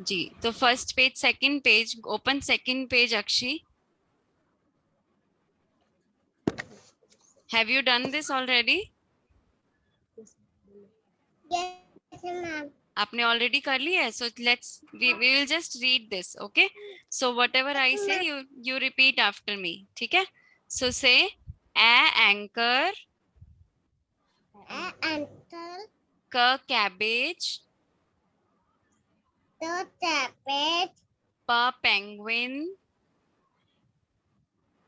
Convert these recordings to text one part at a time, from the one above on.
जी, तो first page, second page, open second page Akshi. Have you done this already? Yes, ma'am. आपने already कर लिया है. So let's we will just read this. Okay, so what I say you repeat after me. ठीक है? So say ए anchor, Enter क cabbage, the cabbage, प penguin,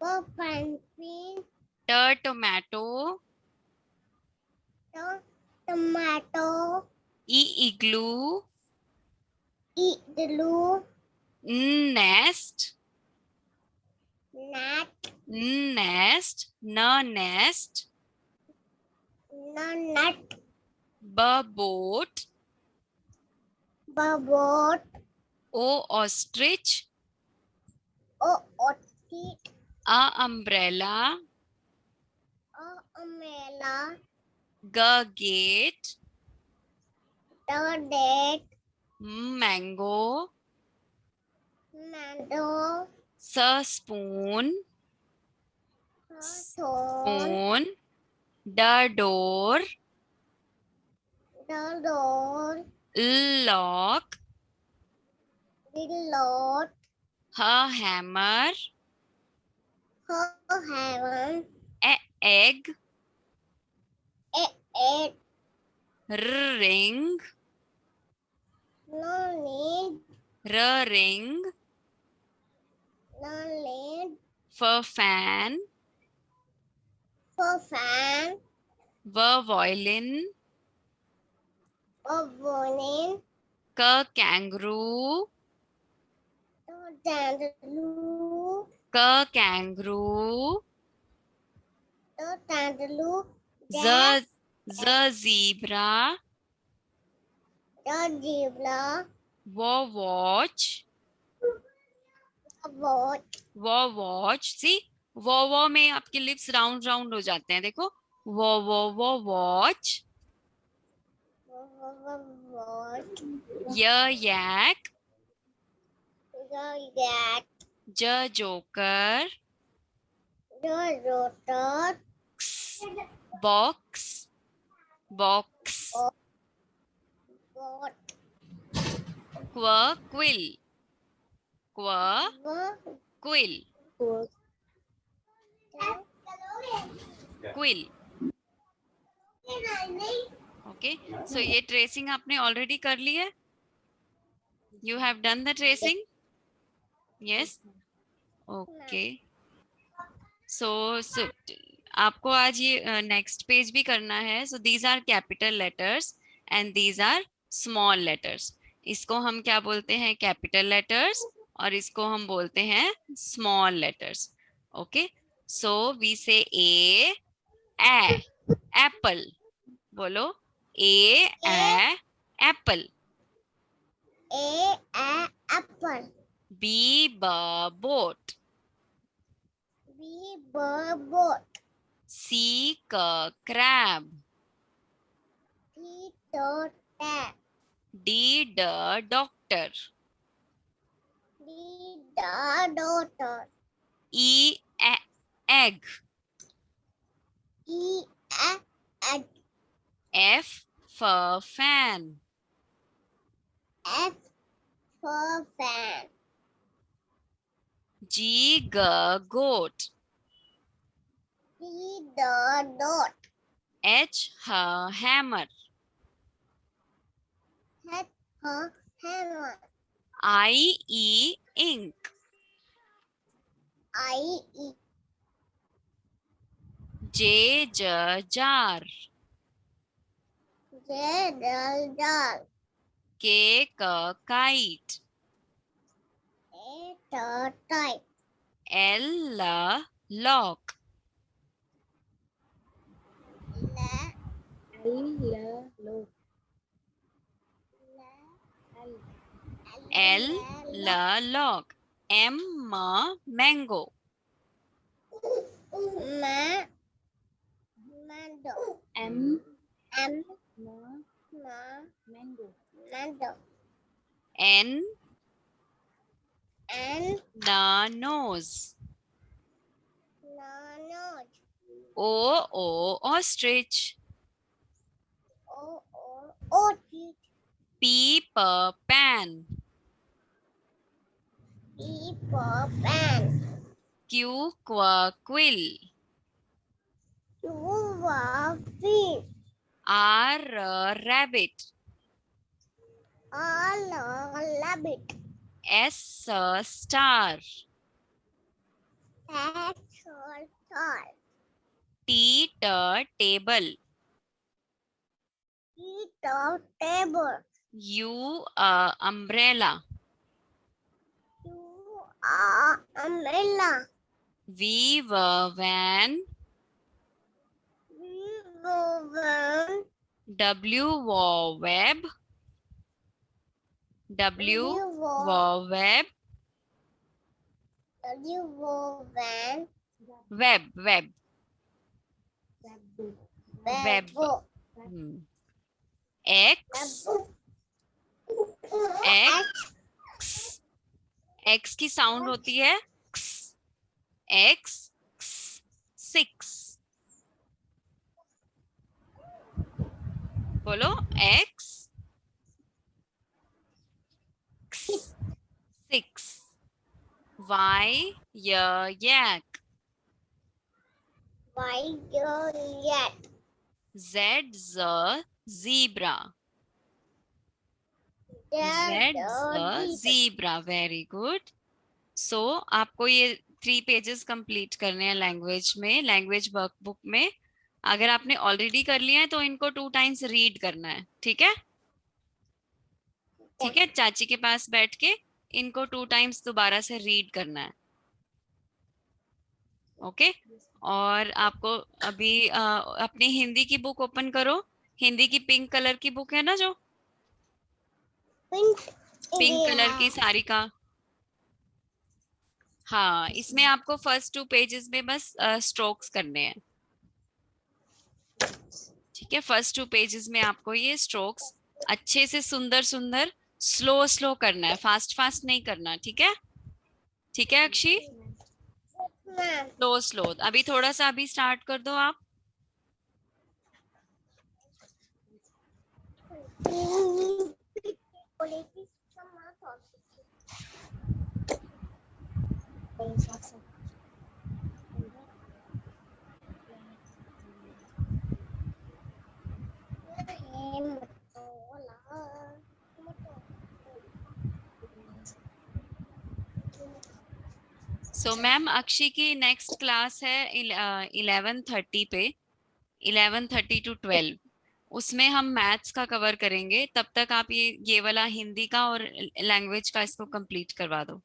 the pumpkin, ट टोमेटो, the tomato, ई igloo, igloo, nest, nut, nest, न nest, nut, ब boat, boat, ओ ostrich, orchid, अ अम्ब्रेला, umbrella, ग gate, the date, mango, mango, स स्पून, stone, स्पून, ड door, the door, lock, the lord, ह hammer, her heaven, egg, egg, ring, no need, ring, no need, फ fan, for fan, व violin, a warning, क kangaroo, the dandelion, क kangaroo, the dandelion, ज zebra, the zebra, वो watch, the boat, watch. See, वो में आपके lips round round हो जाते हैं. देखो, वो watch, boat, yak, the yak, ज joker, the rotor, box, box, boat, क्व क्विल, क्व the quill, boat, quill. Okay, so ये ट्रेसिंग आपने ऑलरेडी कर ली है. You have done the tracing. Yes. Okay, so आपको आज ये नेक्स्ट पेज भी करना है. So these are capital letters and these are small letters. इसको हम क्या बोलते हैं? Capital letters. और इसको हम बोलते हैं small letters. Okay, so we say A apple. बोलो, A apple. apple, B boat. B, boat, C crab. T, tab, D doctor. D, the daughter, E egg. E, egg, F for fan. F for fan, G goat. D, the dot, H her hammer. H, her hammer, I ink. I, E, J jar. J, the doll, K kite. A, the type, L lock. L lock. M mango. Mando, M M, ma ma, mango. mando, N N nose. nose. O ostrich. O ostrich. P pan. P for pan. Q quill. Q for fish. R rabbit. R rabbit. S star. X star. T table. T table. U umbrella. U umbrella. V van. V van. W web. W web. W van. Web web. Web. Hmm. X X X की sound होती है X X 6. बोलो X 6. Y yak. Y yak. Z zebra. Z zebra. Very good. So आपको ये 3 pages complete करने हैं language में, language workbook में. अगर आपने ऑलरेडी कर लिया है तो इनको 2 टाइम्स रीड करना है. ठीक है, ठीक है. चाची के पास बैठ के इनको 2 टाइम्स दोबारा से रीड करना है. ओके. और आपको अभी अपनी हिंदी की बुक ओपन करो. हिंदी की पिंक कलर की बुक है ना, जो पिंक कलर की सारिका. हाँ, इसमें आपको फर्स्ट 2 पेजेस में बस स्ट्रोक्स करने हैं. ठीक है, फर्स्ट 2 पेजेस में आपको ये स्ट्रोक्स अच्छे से सुंदर सुंदर स्लो स्लो करना है, फास्ट फास्ट नहीं करना. ठीक है, ठीक है अक्षी. Slow slow. अभी थोड़ा सा अभी स्टार्ट कर दो आप. सो मैम, अक्षी की नेक्स्ट क्लास है 11:30 पे, 11:30 to 12. उसमें हम मैथ्स का कवर करेंगे. तब तक आप ये वाला हिंदी का और लैंग्वेज का इसको कंप्लीट करवा दो.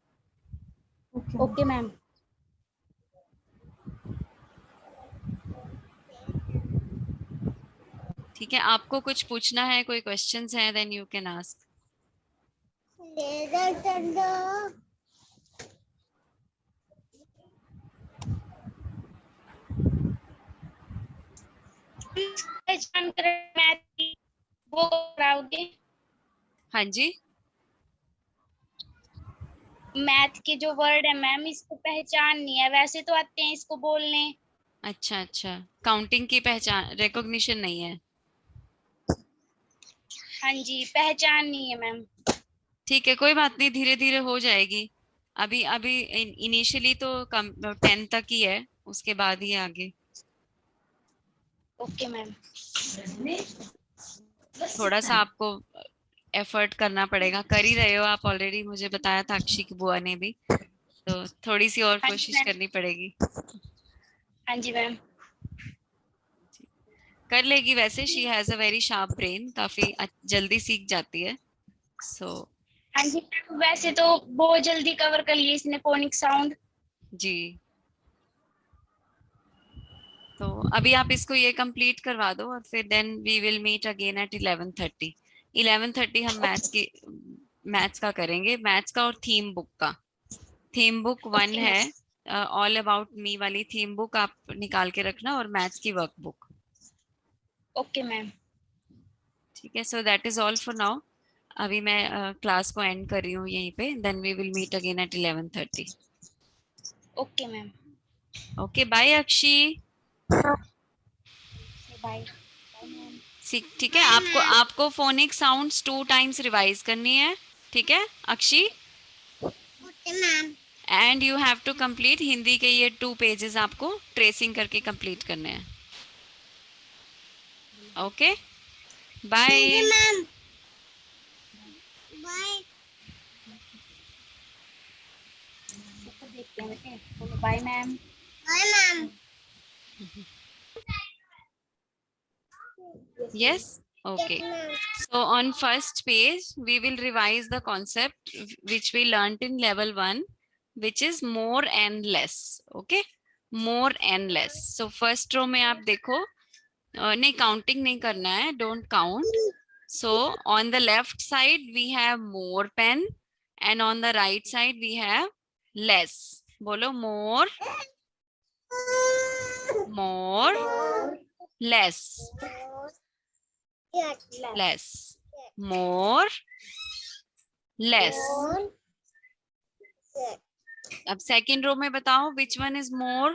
Okay ma'am. ठीक है, आपको कुछ पूछना है, कोई क्वेश्चंस हैं, देन यू कैन आस्क. पहचान कर मैथ की वो कराओगे? हाँ जी, मैथ के जो वर्ड है मैम, इसको पहचान नहीं है, वैसे तो आते हैं इसको बोलने. अच्छा अच्छा. काउंटिंग की पहचान, रिकॉग्निशन नहीं है. हाँ जी, पहचान नहीं है मैम. ठीक है, कोई बात नहीं, धीरे धीरे हो जाएगी. अभी अभी इनिशियली तो 10 तक ही है, उसके बाद ही आगे. Okay ma'am. थोड़ा सा आपको एफर्ट करना पड़ेगा. कर ही रहे हो आप ऑलरेडी, मुझे बताया था अक्षी की बुआ ने भी. तो थोड़ी सी और हाँ जी कोशिश मैम. करनी पड़ेगी. हाँ जी मैम. कर लेगी. वैसे she has a very sharp brain, काफी जल्दी सीख जाती है. सो हाँ जी मैम, वैसे तो बहुत जल्दी कवर कर लिए इसने फोनिक साउंड. जी. तो अभी आप इसको ये कंप्लीट करवा दो और फिर then we will meet again at 11:30. 11:30 हम मैथ्स का करेंगे, मैथ्स का और थीम बुक का. थीम बुक 1 है, ऑल अबाउट मी वाली थीम बुक आप निकाल के रखना, और मैथ्स की वर्कबुक. Okay ma'am. ठीक है, so that is all for now. अभी मैं क्लास को एंड कर रही हूँ यहीं पे, then we will meet again at 11:30. Okay ma'am, okay, bye Akshi. Bye. ठीक है, आपको फोनिक साउंड्स 2 टाइम्स रिवाइज करनी है. ठीक है Akshi. Okay, ma'am. And you have to complete Hindi के ये 2 पेजेस आपको ट्रेसिंग करके कंप्लीट करने हैं. Okay, bye. Okay, ma'am. Bye. देखते हैं बेटे. बोलो bye ma'am. Bye, ma'am. Yes, okay. Yes, ma'am. So on first page we will revise the concept which we learnt in level 1, which is more and less. Okay, more and less. So first row में आप देखो, नहीं counting नहीं करना है, don't count. So on the left side we have more pen and on the right side we have less. बोलो more, more, less, Yes. less, more, less. Yes. अब second row में बताओ which one is more?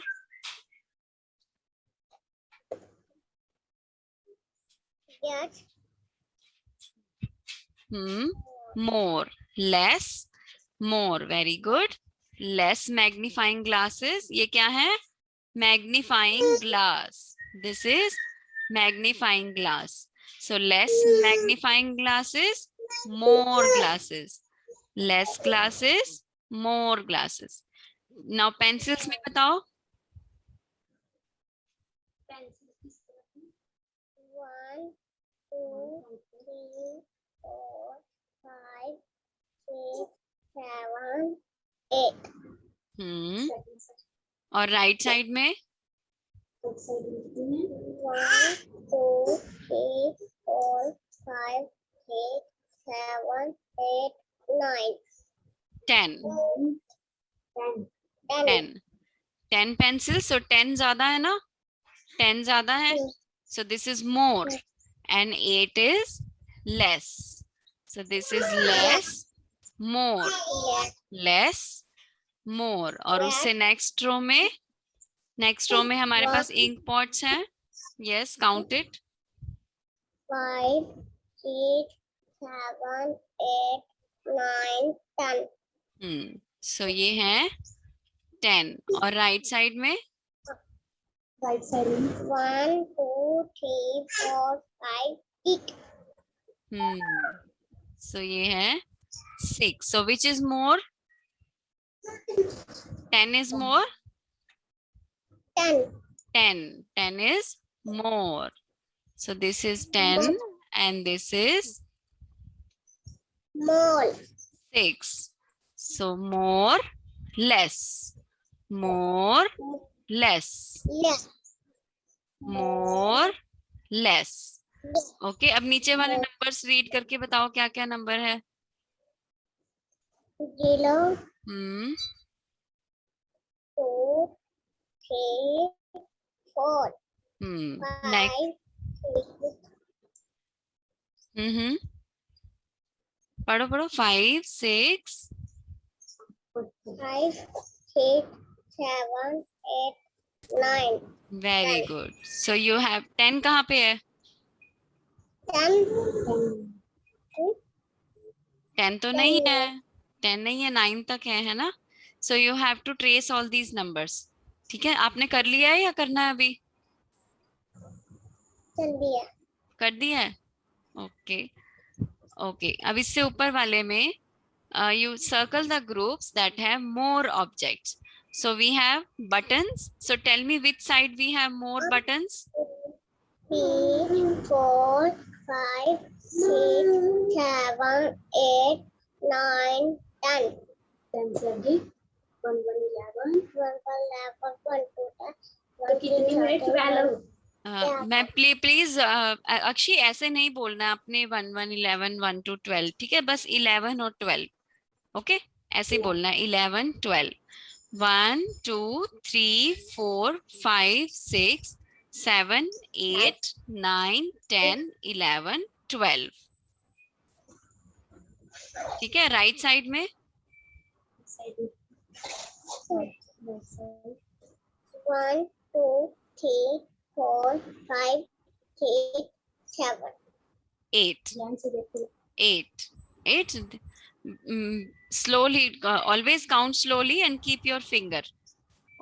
Yes. More. Less, more. Very good. Less magnifying glasses. ये क्या है? Magnifying glass. This is magnifying glass. So less magnifying glasses, more glasses. Less glasses, more glasses. Now pencils में बताओ. 1, 2, 3, 4, 5, 6, 7, 8. और right side में 1, 2, 3, 4, 5, 6, 7, 8, 9. 10. 10. 10 pencils. So 10 ज्यादा है ना? 10 ज्यादा है. So this is more and 8 is less. So this is less, more, less, more. और उससे next row में हमारे पास ink pots हैं. Yes, count it. 5, 6, 7, 8, 9, 10. So ये है 10 और right side में Right side. 1, 2, 3, 4, 5, 6. So ये है 6. So which is more? 10 is more? 10. 10 is more. So this is 10 and this is More. 6. So more, less, more, less, Yes. more, less. Okay, अब नीचे वाले numbers read करके बताओ क्या क्या नंबर है. 0, 2, 3, 4, 5, 6. पढ़ो 5, 6. 5, 6, 7, 8, 9. Very good. So you have 10 कहाँ पे है? 10 तो नहीं है. 10 नहीं है, 9 तक है ना? So you have to trace all these numbers. ठीक है, आपने कर लिया है या करना है अभी? कर दिया है. Okay okay. अब इससे ऊपर वाले में you circle the groups that have more objects. So we have buttons. So tell me which side we have more buttons? 3, 4, 5, 6, 7, 8, 9, 10. 10 से अभी 1, 11, 1, 2, 12. मैं प्लीज अक्षी ऐसे नहीं बोलना है अपने 1, 11, 1 to 12. ठीक है, बस 11 और 12. ओके, ऐसे बोलना है 11, 12. 1, 2, 3, 4, 5, 6, 7, 8, 9, 10, 11, 12. ठीक है, राइट साइड में 1 2 3 4 5 6 7 8 8 8 slowly, always count slowly and keep your finger.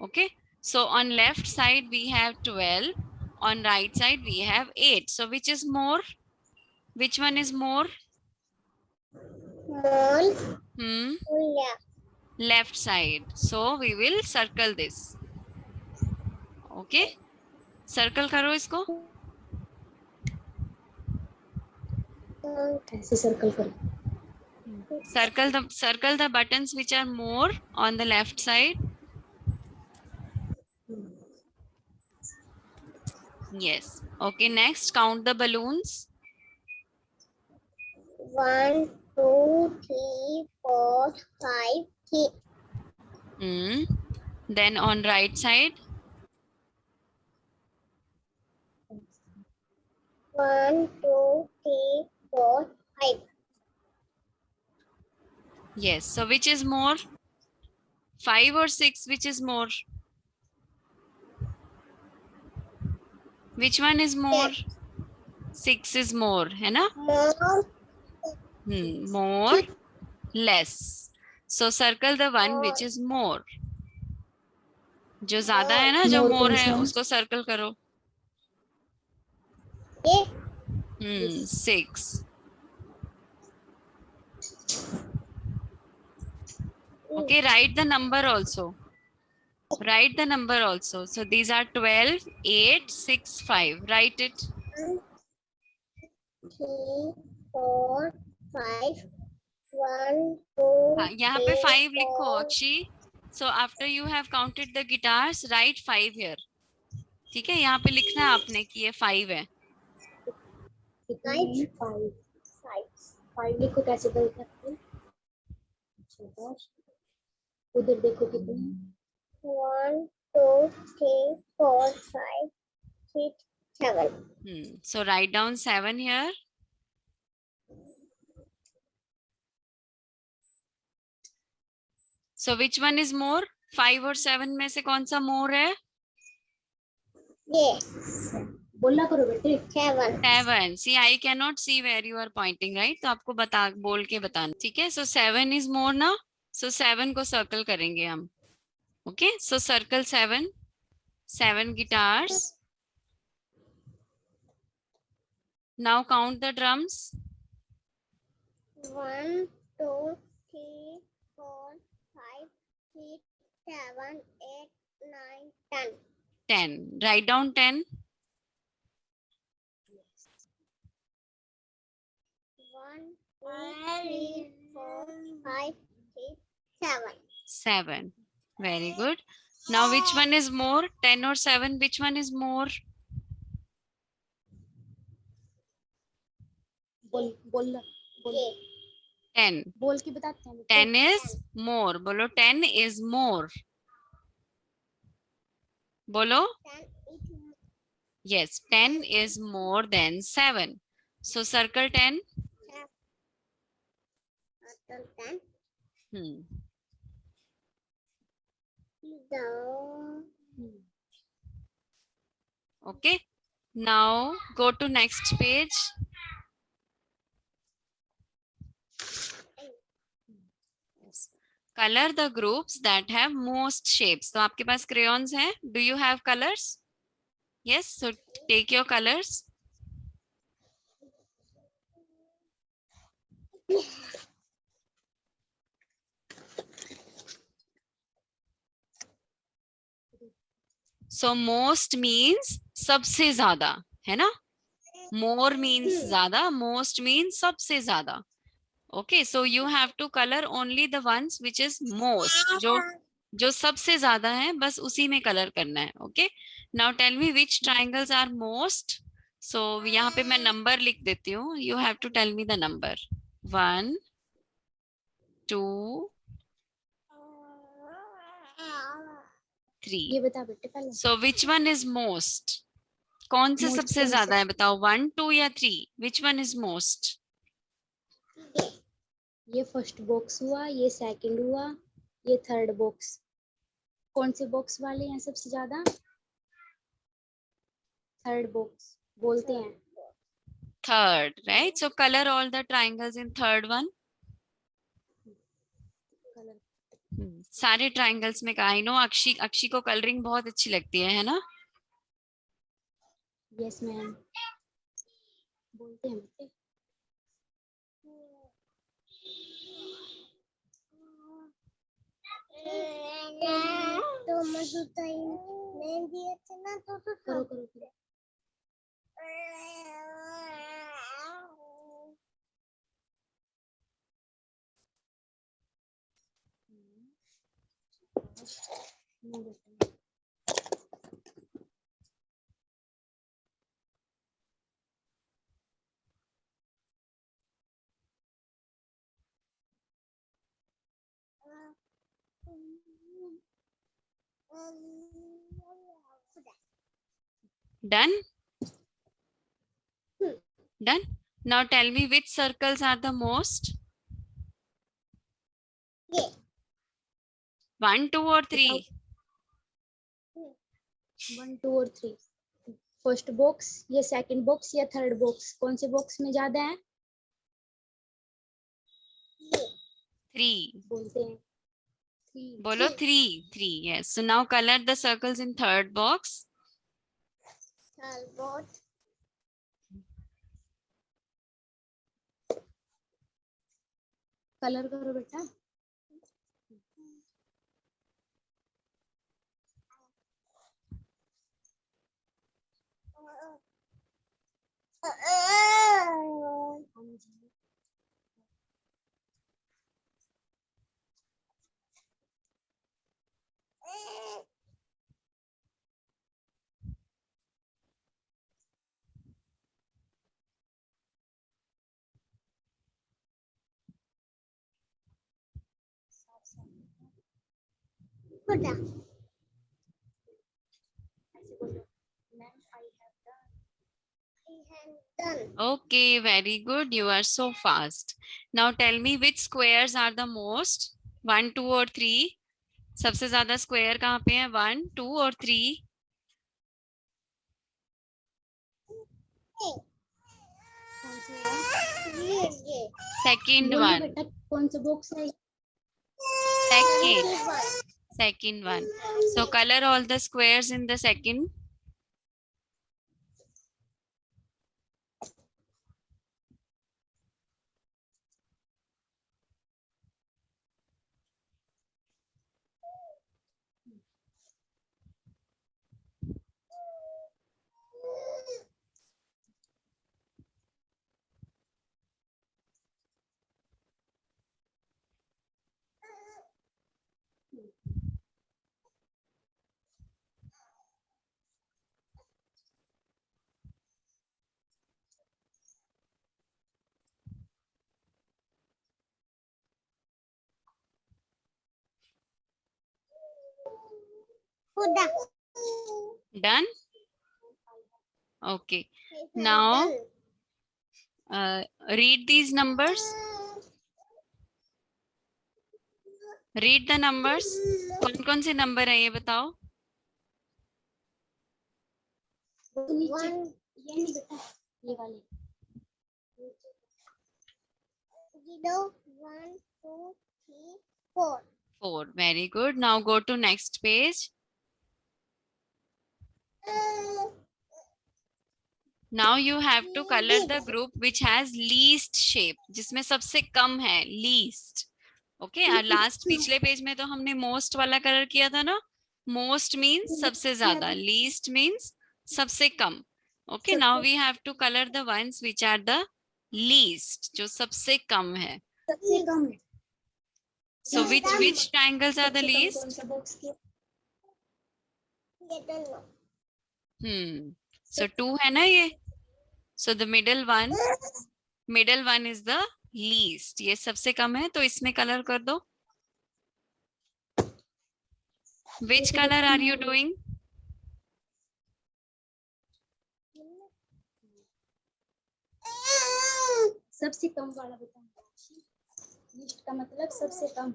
Okay, so on left side we have 12, on right side we have 8. So which is more? Which one is more? More left. Left side. So we will circle this. Okay, circle करो इसको. ऐसे circle करो. Circle the buttons which are more on the left side. Yes. Okay, next count the balloons. 1 2 3 4 5 6. Then on right side. 1 2 3 4 5. Yes. So which is more? 5 or 6? Which is more? Which one is more? 6 is more, है ना? More. More, less. So circle the one which is more. जो ज्यादा है ना, जो more है उसको circle करो. 6. Okay, write the number also. Write the number also. So these are 12, 8, 6, 5. Write it. 3 4 5 1 2. यहाँ पे 5 लिखो अक्षी. So after you have counted the guitars, write 5 here. ठीक है, यहाँ पे लिखना है आपने कि ये 5 है. 5 लिखो. कैसे बोलते हैं? उधर देखो कितने. 1 2 3 4 5 6 7. So write down 7 here. So which one is more? 5 और 7 में से कौन सा more है? ये बोलना करो बेटे. 7. 7. See, I cannot see where you are pointing, right? तो आपको बोल के बताना. ठीक है, so 7 is more ना. So 7 को circle करेंगे हम. Okay, so circle 7. 7 guitars. Now count the drums. 1 2 3 4 5 6 7 8 9 10. 10. Write down 10. 1 2 3 4 5 6 7. 7. Very good. Now which one is more? 10 or 7? Which one is more? बोल 10. बोल के बताते हैं. 10 is more. बोलो 10 is more. बोलो. 10 is Yes, 10 is more than 7. So circle 10. 10. Okay. Now go to next page. Color the groups that have most shapes. तो आपके पास crayons हैं? Do you have colors? Yes. So take your colors. So most means सबसे ज्यादा, है ना? More means ज्यादा, most means सबसे ज्यादा. Okay, so you have to color only the ones which is most. जो सबसे ज्यादा है बस उसी में कलर करना है. Okay, now tell me which triangles are most. So यहाँ पे मैं नंबर लिख देती हूँ. You have to tell me the number. 1 2 3. ये बता बेटे पहले. So which one is most? कौन से सबसे ज्यादा है बताओ? 1 2 या 3? Which one is most? ये फर्स्ट बॉक्स हुआ, ये सेकंड हुआ, ये थर्ड बॉक्स। कौन से बॉक्स वाले हैं सबसे ज्यादा? थर्ड बॉक्स बोलते हैं। Third, right? So color all the triangles in third one. Colour सारे ट्राइंगल्स में का आई नो अक्षी को कलरिंग बहुत अच्छी लगती है ना? यस मैम, बोलते हैं बच्चे। तो मधुताई नहीं दिए थे ना, तो करो करो करो। Done? Done? Now tell me which circles are the most? 1, 2 or 3? 1, 2 और 3। फर्स्ट बॉक्स, ये सेकंड बॉक्स या थर्ड बॉक्स, कौन से बॉक्स में ज्यादा है? 3. बोलते हैं 3। Bolo 3. 3. Yes. So now color the circles in third box. Colour करो बेटा। Okay, very good. You are so fast. Now tell me which squares are the most? 1, 2 or 3? सबसे ज्यादा स्क्वायर कहाँ पे है? 1, 2 और 3? Second बोलिए one. बेटा, कौन सा बॉक्स है? Second one. So color all the squares in the second. Done? Okay. Now read these numbers. Read the numbers. कौन कौन से नंबर है ये बताओ? नीचे ये नहीं बेटा, ये वाले। 0, 1, 2, 3, 4। 4. Very good. Now go to next page. Now you have to color the group which has least shape, जिसमें सबसे कम है, least. Okay, और last पिछले पेज में तो हमने most वाला कलर किया था ना? Most means सबसे ज्यादा, least means सबसे कम. Okay, now we have to color the ones which are the least, जो सबसे कम है. सबसे कम है। So which triangles are the सबसे कम least? कौन सा बॉक्स किया? So 2 है ना ये? So the middle one is the least. ये सबसे कम है तो इसमें कलर कर दो. Which color are you doing? सबसे कम वाला बताओ। लिस्ट का मतलब सबसे कम।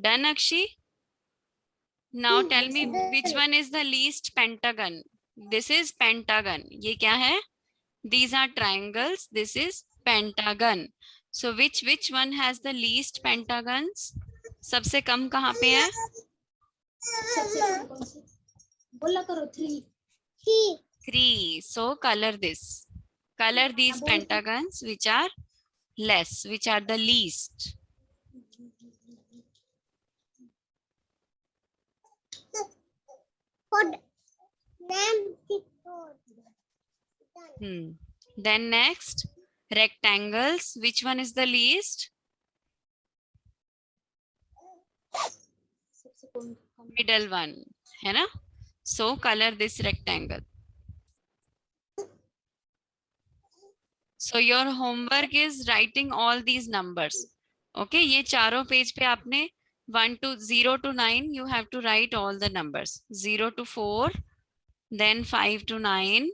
Done, Akshi? Now tell me which one is the least pentagon. This is pentagon. ये क्या है? These are triangles. This is pentagon. So which one has the least pentagons? सबसे कम कहाँ पे है? सबसे कम कौन सी? बोला करो 3। 3. So color this. Color these pentagons which are less, which are the least. Then next, rectangles. Which one is the least? सबसे कम। Middle one, है ना? So color this rectangle. So your homework is writing all these numbers. Okay, ये चारों page पे आपने 0 to 9 you have to write all the numbers. 0 to 4, then 5 to 9,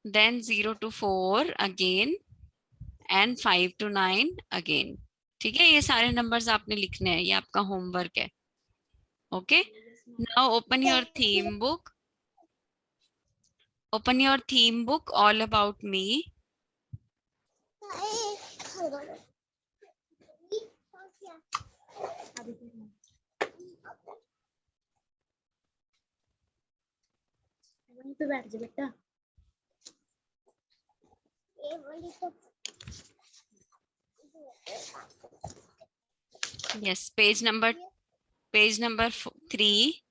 then 0 to 4 again, and 5 to 9 again. ठीक है, ये सारे numbers आपने लिखने हैं, ये आपका homework है. Okay, now open your theme book. Open your theme book, all about me. वहीं पे बैठ जा बेटा। Yes, page number 3.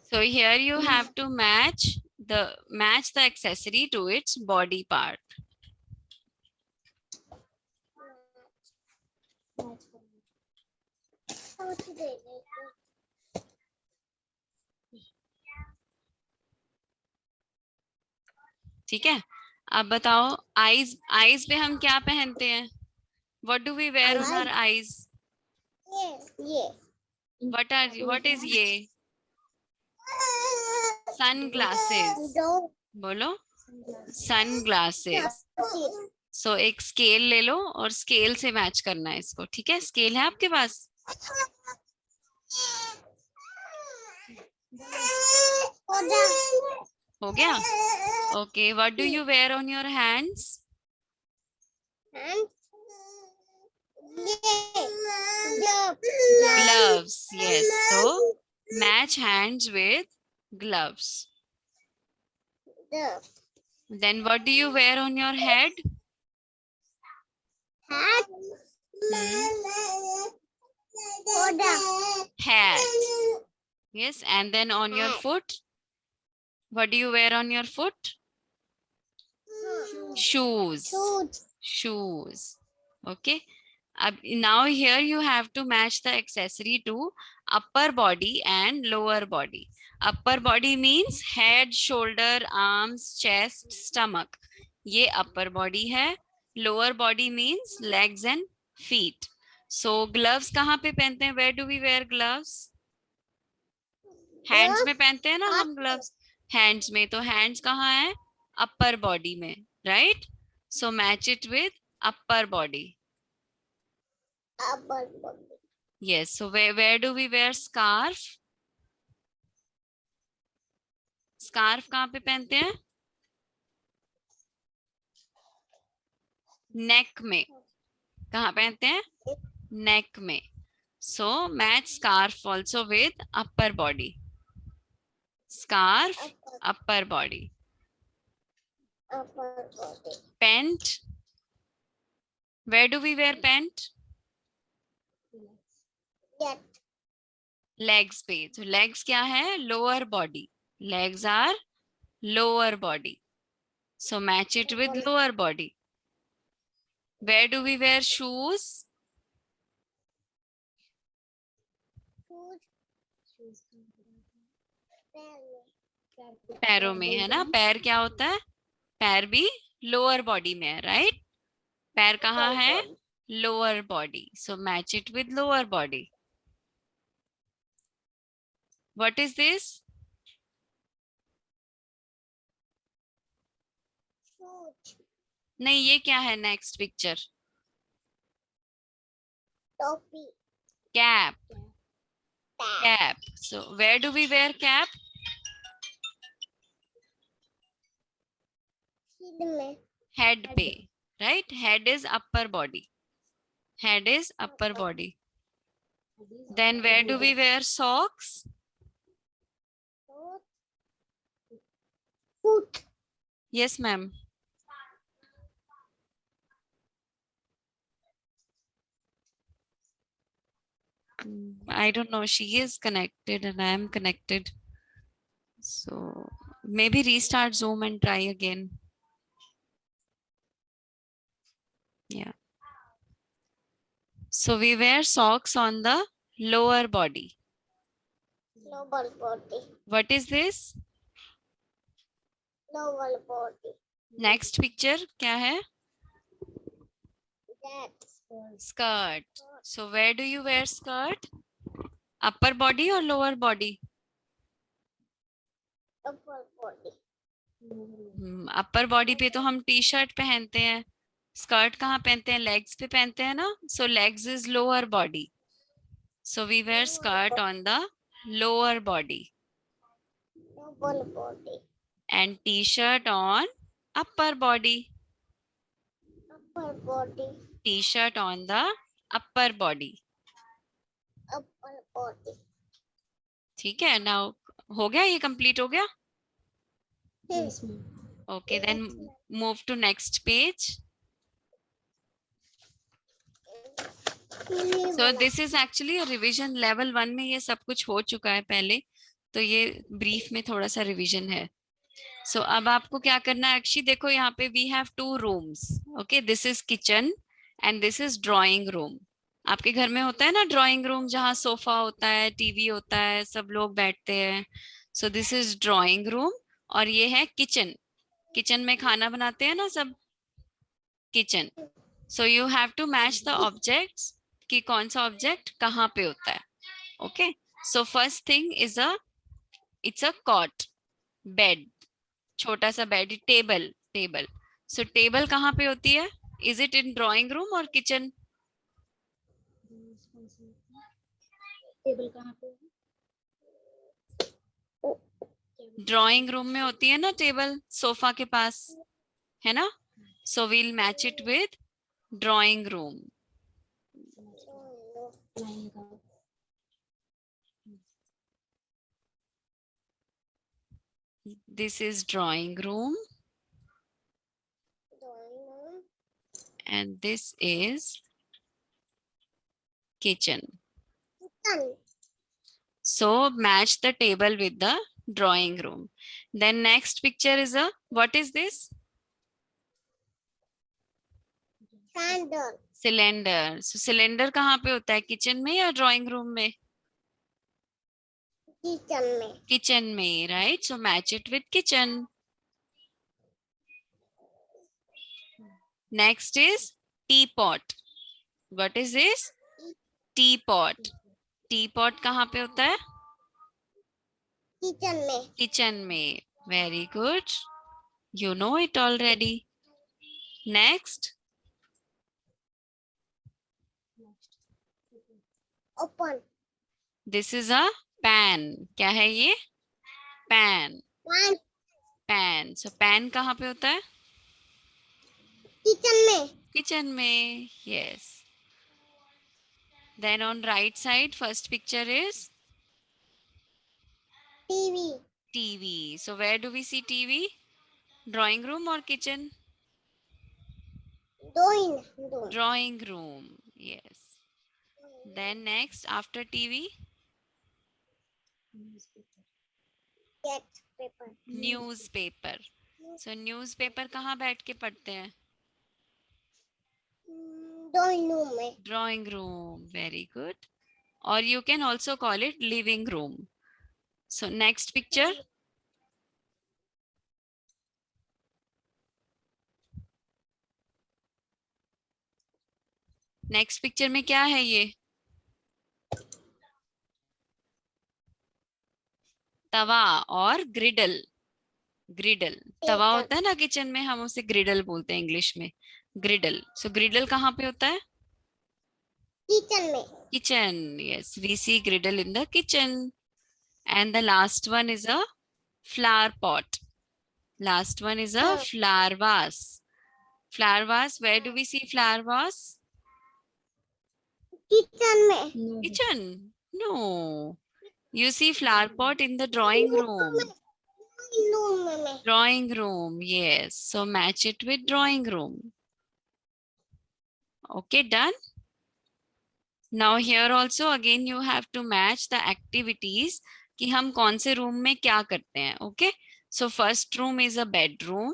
So here you have to match the accessory to its body part. ठीक है, अब बताओ eyes पे हम क्या पहनते हैं? What do we wear on our eyes? What is ये? Sunglasses. बोलो, sunglasses. So एक स्केल ले लो और स्केल से मैच करना है इसको. ठीक है, स्केल है आपके पास? हो गया? Okay, what do you wear on your hands? Gloves. Yes, so match hands with gloves. Then what do you wear on your head? Hat. Yes, and then on your foot? What do you wear on your foot? Shoes. Shoes. Okay. Now here you have to match the accessory to upper body and lower body. Upper body means head, shoulder, arms, chest, stomach. ये upper body है. Lower body means legs and feet. So gloves कहाँ पे पहनते हैं? Where do we wear gloves? Hands में पहनते हैं ना हम gloves. Hands में, तो hands कहाँ है? Upper body में, right? So match it with upper body. Yes, so where do we wear scarf? Scarf कहाँ पे पहनते हैं? Neck में. कहाँ पहनते हैं? Neck में. So match scarf also with upper body. Scarf, upper body. Pant. Where do we wear pant? Legs पे। तो लेग्स क्या है? Lower body. Legs are lower body, so match it with lower body. Where do we wear shoes? पैरों में, है ना? पैर क्या होता है? पैर भी लोअर बॉडी में है, राइट? पैर कहाँ है? Lower body, so match it with lower body. What is this? नहीं, ये क्या है? नेक्स्ट पिक्चर, टोपी, cap. Cap, so where do we wear cap? Head पे, right? Head is upper body. Head is upper body. Then where do we wear socks? foot, Yes, ma'am. I don't know. She is connected and I am connected. So maybe restart Zoom and try again. Yeah. So we wear socks on the lower body. lower body, What is this? lower body, Next picture क्या है? that, Skirt. So where do you wear skirt? Upper body or lower body? upper body, upper body पे तो हम T shirt पहनते हैं। Skirt कहाँ पहनते हैं? लेग्स पे पहनते हैं ना। So legs is lower body, so we wear skirt on the lower body lower body, and T shirt on upper body. upper body, T shirt on the upper body. upper body. ठीक है, now हो गया, ये complete हो गया। Yes, ma'am. Okay, then move to next page. So this is actually revision. Level 1 में ये सब कुछ हो चुका है पहले, तो ये ब्रीफ में थोड़ा सा रिवीजन है। सो अब आपको क्या करना है? एक्चुअली देखो, यहाँ पे we have 2 rooms. Okay, this is kitchen and this is drawing room. आपके घर में होता है ना ड्राइंग रूम, जहाँ सोफा होता है, टीवी होता है, सब लोग बैठते हैं। सो दिस इज ड्राइंग रूम और ये है किचन। किचन में खाना बनाते हैं ना सब, kitchen. So you have to match the objects कि कौन सा ऑब्जेक्ट कहाँ पे होता है। Okay, so first thing is it's a cot, bed, छोटा सा bed. Table, table. So table कहाँ पे होती है? Is it in drawing room और किचन? टेबल कहाँ पे है? ड्राइंग रूम में होती है ना टेबल, सोफा के पास, है ना? So we'll match it with drawing room. Line का This is drawing room and this is kitchen. So match the table with the drawing room. Then next picture is what is this? Candle, Cylinder. So cylinder कहाँ पे होता है? Kitchen में या drawing room में? kitchen में, kitchen में, right? So match it with kitchen. Next is teapot. What is this? Teapot. Teapot कहाँ पे होता है? kitchen में, किचन में। Very good. You know it already. Next, open, this is a pan. क्या है ये? Pan. one, Pan. So pan कहाँ पे होता है? kitchen में, किचन में. Yes. Then on right side, first picture is TV, TV. So where do we see TV? Drawing room or kitchen? drawing, Drawing room. Yes. Then next, after TV, newspaper. So newspaper कहाँ बैठ के पढ़ते हैं? Drawing room. Very good. Or you can also call it living room. So next picture. Next picture में क्या है ये? तवा और ग्रिडल. ग्रिडल तवा होता है ना किचन में, हम उसे ग्रिडल बोलते हैं इंग्लिश में. ग्रिडल. सो ग्रिडल कहाँ पे होता है? किचन में. Kitchen. Yes, we see griddle in the kitchen. And the last one is a flower pot. Last one is a flower vase. Flower vase, where do we see flower vase? Kitchen में. Kitchen? No. You see flower pot in the drawing room. Drawing room, yes. So match it with drawing room. Okay, done. Now here also again you have to match the activities कि हम कौन से room में क्या करते हैं. Okay. So first room is a bedroom.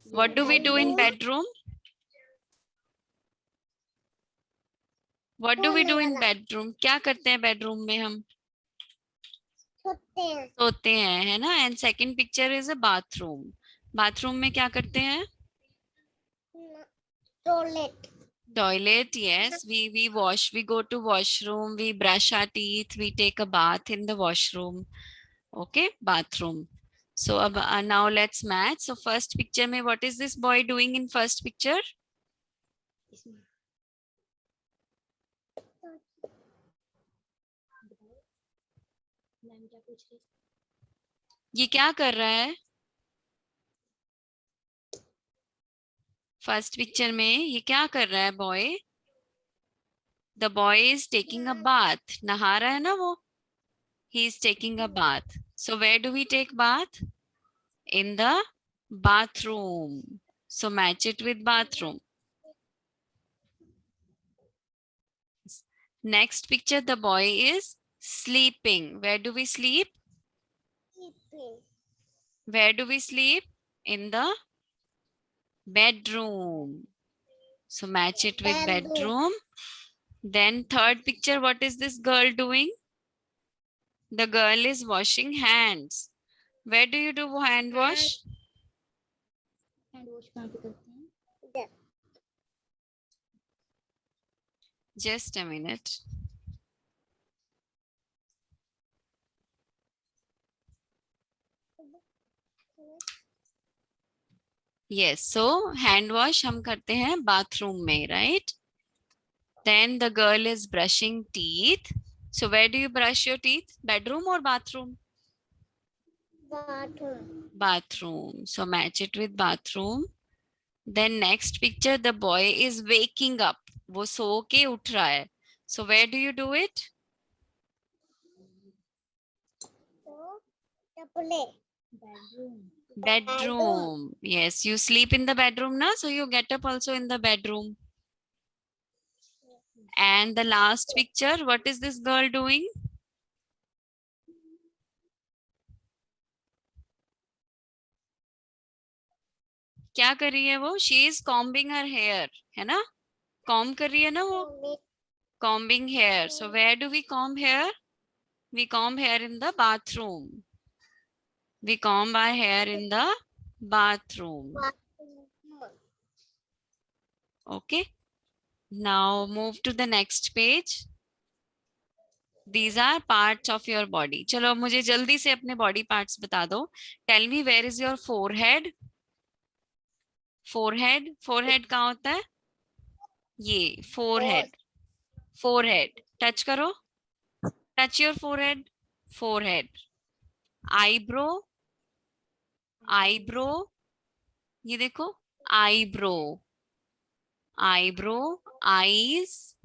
What do we do in bedroom? What do we do in bedroom? क्या करते हैं bedroom में हम? सोते हैं, है ना. And second picture is a bathroom. Bathroom में क्या करते हैं? Toilet. Yes, we wash, we go to washroom, we brush our teeth, we take a bath in the washroom. Okay, bathroom. So अब now let's match. So first picture में what is this boy doing in first picture? Ma'am क्या पूछ रही? ये क्या कर रहा है फर्स्ट पिक्चर में? ये क्या कर रहा है boy? The boy is taking a bath. नहा रहा है ना वो. He is taking a bath. So where do we take bath? In the bathroom. So match it with bathroom. Next picture, the boy is sleeping. Where do we sleep? Where do we sleep? In the bedroom. So match it with bedroom. Then third picture, what is this girl doing? The girl is washing hands. Where do you do hand wash? Hand wash कहाँ पे करते हैं? Just a minute. Yes, so hand wash हम करते हैं bathroom में, right? Then the girl is brushing teeth. So where do you brush your teeth? Bedroom or bathroom? Bathroom. So match it with bathroom. Then next picture, the boy is waking up. वो सो के उठ रहा है. So where do you do it? Bedroom. Yes, you sleep in the bedroom now, so you get up also in the bedroom. And the last picture, what is this girl doing? क्या कर रही है वो? She is combing her hair, है ना? Comb कर रही है ना वो? Combing hair. So where do we comb hair? We comb hair in the bathroom. We comb our hair in the bathroom. Okay. Now move to the next page. These are parts of your body. चलो मुझे जल्दी से अपने body parts बता दो. Tell me where is your forehead? Forehead. Forehead कहाँ होता है? ये forehead. Forehead. Touch करो. Touch your forehead. Forehead. Eyebrow. Eyebrow. ये देखो. Eyebrow. Eyebrow. Eyes.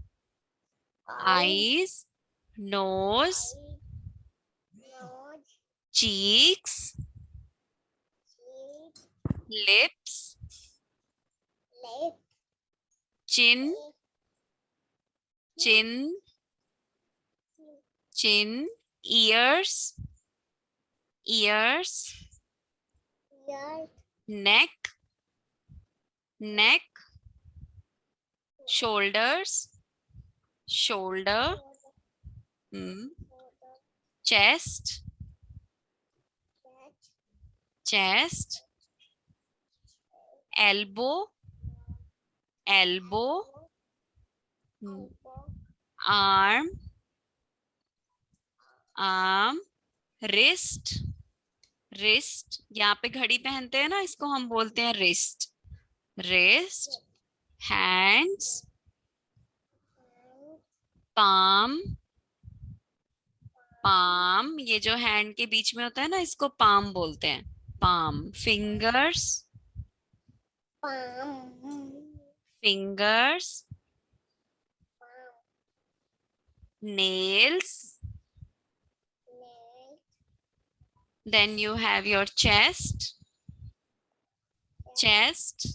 Eyes. Nose. Cheeks. Lips. Chin. chin, chin, ears, ears, neck, neck, shoulders, shoulder, chest, chest, elbow, elbow, arm, arm, wrist, wrist, यहाँ पे घड़ी पहनते हैं ना, इसको हम बोलते हैं wrist, wrist, hands, palm, palm, ये जो hand के बीच में होता है ना, इसको palm बोलते हैं, palm, fingers, fingers, nails, then you have your chest, chest,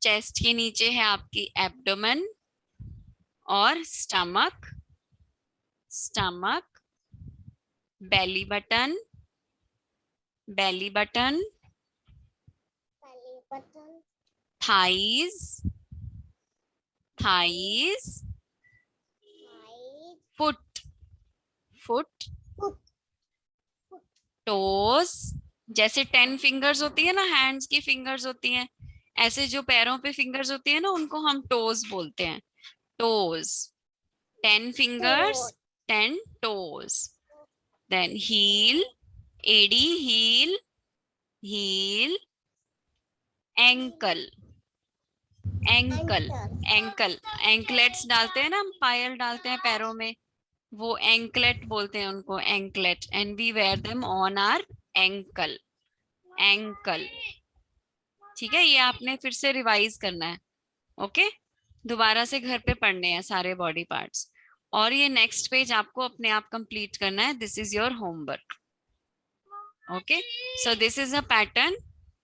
chest के नीचे है आपकी abdomen और stomach, stomach, belly button, belly button, thighs, thighs, foot, foot, toes, जैसे 10 फिंगर्स होती है ना, हैंड्स की फिंगर्स होती हैं, ऐसे जो पैरों पे फिंगर्स होती है ना, उनको हम टोज बोलते हैं, toes, 10 fingers, 10 toes. Then heel, AD, heel, heel, ankle, ankle, ankle, anklets डालते हैं ना हम, पायल डालते हैं पैरों में, वो anklet बोलते हैं उनको, anklet, and we wear them on our ankle, ankle. ठीक है, ये आपने फिर से रिवाइज करना है, ओके, दोबारा से घर पे पढ़ने हैं सारे बॉडी पार्ट्स, और ये नेक्स्ट पेज आपको अपने आप कंप्लीट करना है, this is your homework, okay. So this is a pattern,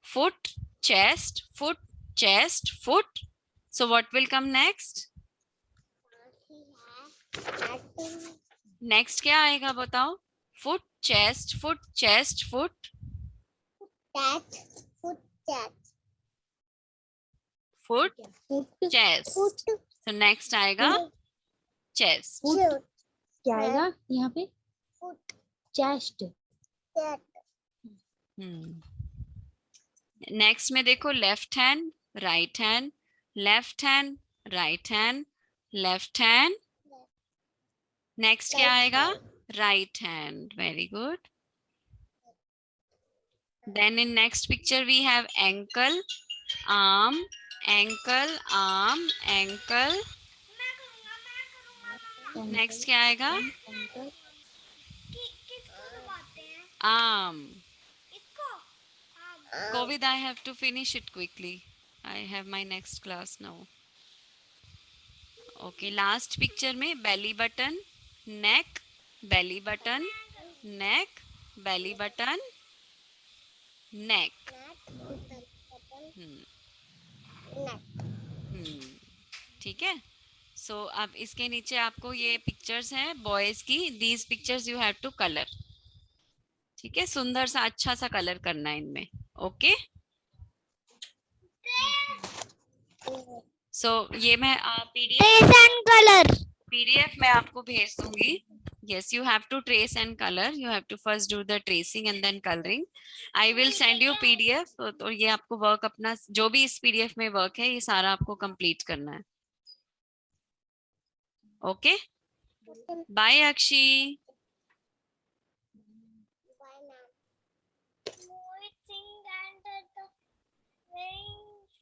foot, chest, foot, chest, foot. So what will come next? Next क्या आएगा बताओ? Foot, chest, foot, chest, foot, foot, chest. So next आएगा chest. क्या आएगा यहाँ पे? Chest. Next में देखो, left hand, right hand, left hand, right hand, left hand. Next क्या आएगा? Right hand. Very good. Then in next picture we have ankle, arm, ankle, arm, ankle. Next क्या आएगा? Arm. Kovid, I have to finish it quickly. I have my next class now. Okay, last picture में belly button, neck, belly button, neck, belly button, neck. ठीक है. सो अब इसके नीचे आपको ये पिक्चर्स हैं बॉयज की, these pictures you have to colour. ठीक है, सुंदर सा अच्छा सा कलर करना है इनमें. ओके, सो ये मैं पीडीएफ में आपको भेज दूंगी. Yes, you have to trace and color. You have to first do the tracing and then coloring. I will send you PDF. तो ये आपको वर्क अपना जो भी इस PDF में वर्क है, ये सारा आपको कंप्लीट करना है. ओके, बाय अक्षी.